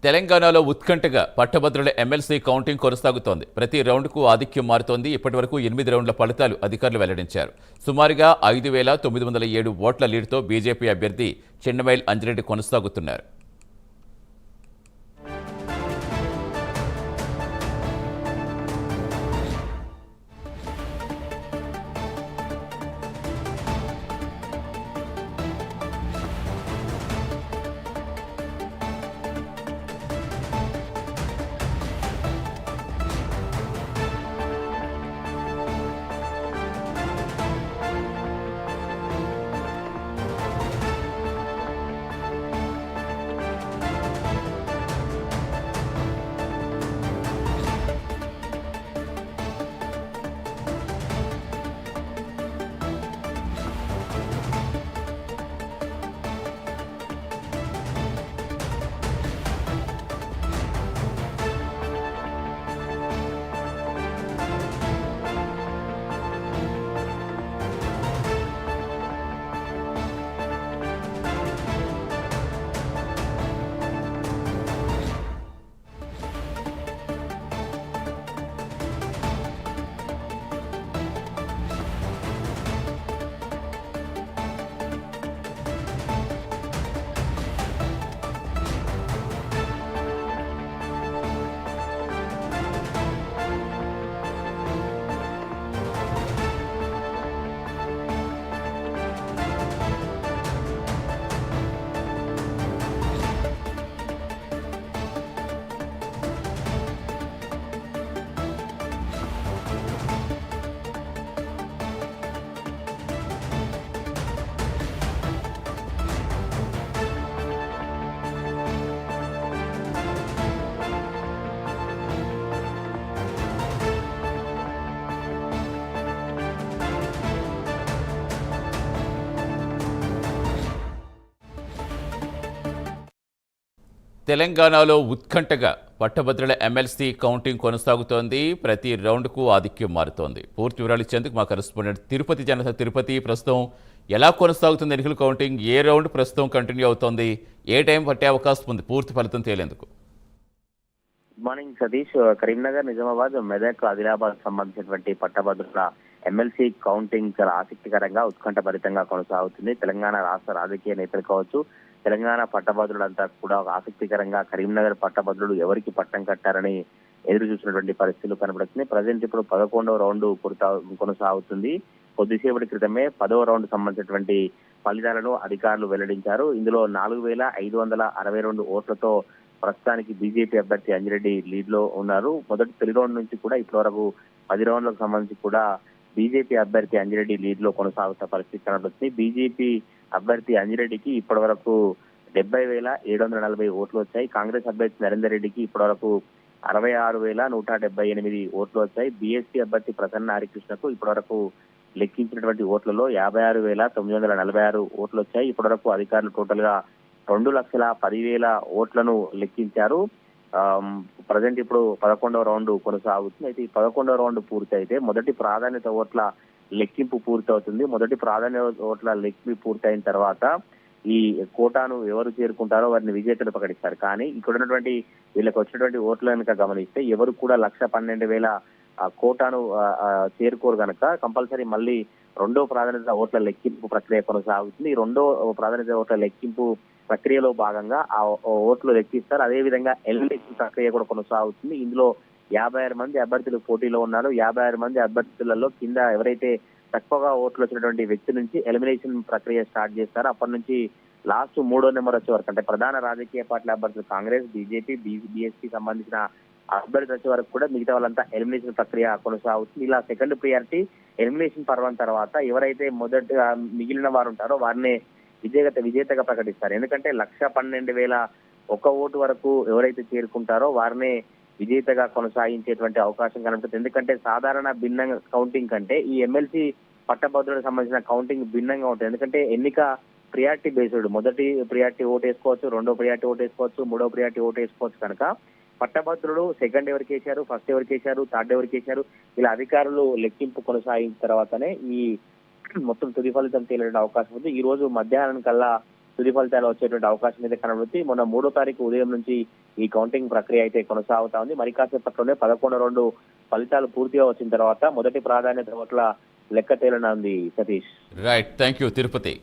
తెలంగాణలో ఉత్కంఠగా పట్టభద్రుల ఎమ్మెల్సీ కౌంటింగ్ కొనసాగుతోంది. ప్రతి రౌండ్కు ఆధిక్యం మారుతోంది. ఇప్పటివరకు 8 రౌండ్ల ఫలితాలు అధికారులు వెల్లడించారు. సుమారుగా 5,907 ఓట్ల లీడ్తో బీజేపీ అభ్యర్థి చెన్నమైల్ అంజిరెడ్డి కొనసాగుతున్నారు. తెలంగాణలో ఉత్కంఠగా పట్టభద్రుల ఎమ్మెల్సీ కౌంటింగ్ కొనసాగుతోంది. ప్రతి రౌండ్కు ఆధిక్యం మారుతోంది. పూర్తి వివరాలు ఇచ్చేందుకు మా కరెస్పాండెంట్ తిరుపతి తిరుపతి ప్రస్తుతం ఎలా కొనసాగుతుంది ఎన్నికల కౌంటింగ్? ఏ రౌండ్ ప్రస్తుతం కంటిన్యూ అవుతోంది? ఏ టైం పట్టే అవకాశం ఉంది పూర్తి ఫలితం తేలేందుకు? Good morning Satish. కరీంనగర్, నిజామాబాద్, మెదక్, ఆదిలాబాద్ సంబంధించినటువంటి పట్టభద్రుల ఎమ్మెల్సీ కౌంటింగ్ చాలా ఆసక్తికరంగా ఉత్కంఠభరితంగా కొనసాగుతుంది. తెలంగాణ రాష్ట్ర రాజకీయ నేతలు కావచ్చు, తెలంగాణ పట్టభద్రులంతా కూడా ఒక ఆసక్తికరంగా కరీంనగర్ పట్టభద్రులు ఎవరికి పట్టం కట్టారని ఎదురు చూసినటువంటి పరిస్థితులు కనబడుతుంది. ప్రజెంట్ ఇప్పుడు 11వ రౌండ్ కొనసాగుతుంది. కొద్దిసేపటి క్రితమే 10వ రౌండ్ సంబంధించినటువంటి ఫలితాలను అధికారులు వెల్లడించారు. ఇందులో 4,562 ఓట్లతో ప్రస్తుతానికి బీజేపీ అభ్యర్థి అంజిరెడ్డి లీడ్ లో ఉన్నారు. మొదటి తొలి రౌండ్ నుంచి కూడా ఇప్పటి వరకు 10 రౌండ్లకు సంబంధించి కూడా బీజేపీ అభ్యర్థి అంజిరెడ్డి లీడ్ లో కొనసాగుతున్న పరిస్థితి కనబడుతుంది. బీజేపీ అభ్యర్థి అంజిరెడ్డికి ఇప్పటి వరకు 70,740 ఓట్లు వచ్చాయి. కాంగ్రెస్ అభ్యర్థి నరేందర్ రెడ్డికి ఇప్పటి వరకు 66,178 ఓట్లు వచ్చాయి. బీఎస్పీ అభ్యర్థి ప్రసన్న హరికృష్ణకు ఇప్పటి వరకు లెక్కించినటువంటి ఓట్లలో 56,946 ఓట్లు వచ్చాయి. ఇప్పటి వరకు అధికారులు టోటల్ గా 2,10,000 ఓట్లను లెక్కించారు. ప్రజెంట్ ఇప్పుడు 11వ రౌండ్ కొనసాగుతుంది. అయితే ఈ 11వ రౌండ్ పూర్తి అయితే మొదటి ప్రాధాన్యత ఓట్ల లెక్కింపు పూర్తవుతుంది. మొదటి ప్రాధాన్యత ఓట్ల లెక్కింపు పూర్తయిన తర్వాత ఈ కోటాను ఎవరు చేరుకుంటారో వారిని విజేతలు ప్రకటిస్తారు. కానీ ఇక్కడ ఉన్నటువంటి వీళ్ళకి వచ్చినటువంటి ఓట్ల కనుక గమనిస్తే ఎవరు కూడా 1,12,000 కోటాను చేరుకోరు కనుక కంపల్సరీ మళ్ళీ రెండో ప్రాధాన్యత ఓట్ల లెక్కింపు ప్రక్రియ కొనసాగుతుంది. ఈ రెండో ప్రాధాన్యత ఓట్ల లెక్కింపు ప్రక్రియలో భాగంగా ఆ ఓట్లు లెక్కిస్తారు. అదేవిధంగా ఎలిమినేషన్ ప్రక్రియ కూడా కొనసాగుతుంది. ఇందులో 56 మంది అభ్యర్థులు పోటీలో ఉన్నారు. 56 మంది అభ్యర్థులలో కింద ఎవరైతే తక్కువగా ఓట్లు వచ్చినటువంటి వ్యక్తి నుంచి ఎలిమినేషన్ ప్రక్రియ స్టార్ట్ చేస్తారో అప్పటి నుంచి లాస్ట్ 3వ నెంబర్ వచ్చే వరకు అంటే ప్రధాన రాజకీయ పార్టీల అభ్యర్థులు కాంగ్రెస్, బీజేపీ, బీఎస్పీ సంబంధించిన అభ్యర్థి వచ్చే వరకు కూడా మిగతా వాళ్ళంతా ఎలిమినేషన్ ప్రక్రియ కొనసాగుతుంది. ఇలా సెకండ్ ప్రియారిటీ ఎలిమినేషన్ పర్వం తర్వాత ఎవరైతే మొదటగా మిగిలిన వారు ఉంటారో వారిని విజేతగా ప్రకటిస్తారు. ఎందుకంటే 1,12,001 ఓటు వరకు ఎవరైతే చేరుకుంటారో వారినే విజేతగా కొనసాగించేటువంటి అవకాశం కనబడుతుంది. ఎందుకంటే సాధారణ భిన్నంగా కౌంటింగ్ కంటే ఈ ఎమ్మెల్సీ పట్టభద్రులకు సంబంధించిన కౌంటింగ్ భిన్నంగా ఉంటుంది. ఎందుకంటే ఎన్నిక ప్రియారిటీ బేస్డ్, మొదటి ప్రియారిటీ ఓటు వేసుకోవచ్చు, రెండో ప్రియారిటీ ఓటు వేసుకోవచ్చు, మూడో ప్రియారిటీ ఓటు వేసుకోవచ్చు. కనుక పట్టభద్రులు సెకండ్ ఎవరికి వేశారు, ఫస్ట్ ఎవరికి వేశారు, థర్డ్ ఎవరికి వేశారు, ఇలా అధికారులు లెక్కింపు కొనసాగిన తర్వాతనే ఈ మొత్తం తుది ఫలితం తేలే అవకాశం ఉంది. ఈ రోజు మధ్యాహ్నం కల్లా తుది ఫలితాలు వచ్చేటువంటి అవకాశం అయితే కనబడుతుంది. మొన్న 3వ తారీఖు ఉదయం నుంచి ఈ కౌంటింగ్ ప్రక్రియ అయితే కొనసాగుతా ఉంది. మరి కాసేపట్లోనే 11-2 ఫలితాలు పూర్తిగా వచ్చిన తర్వాత మొదటి ప్రాధాన్యత ఓట్ల లెక్క తేలనుంది Satish. Right, thank you Tirupati.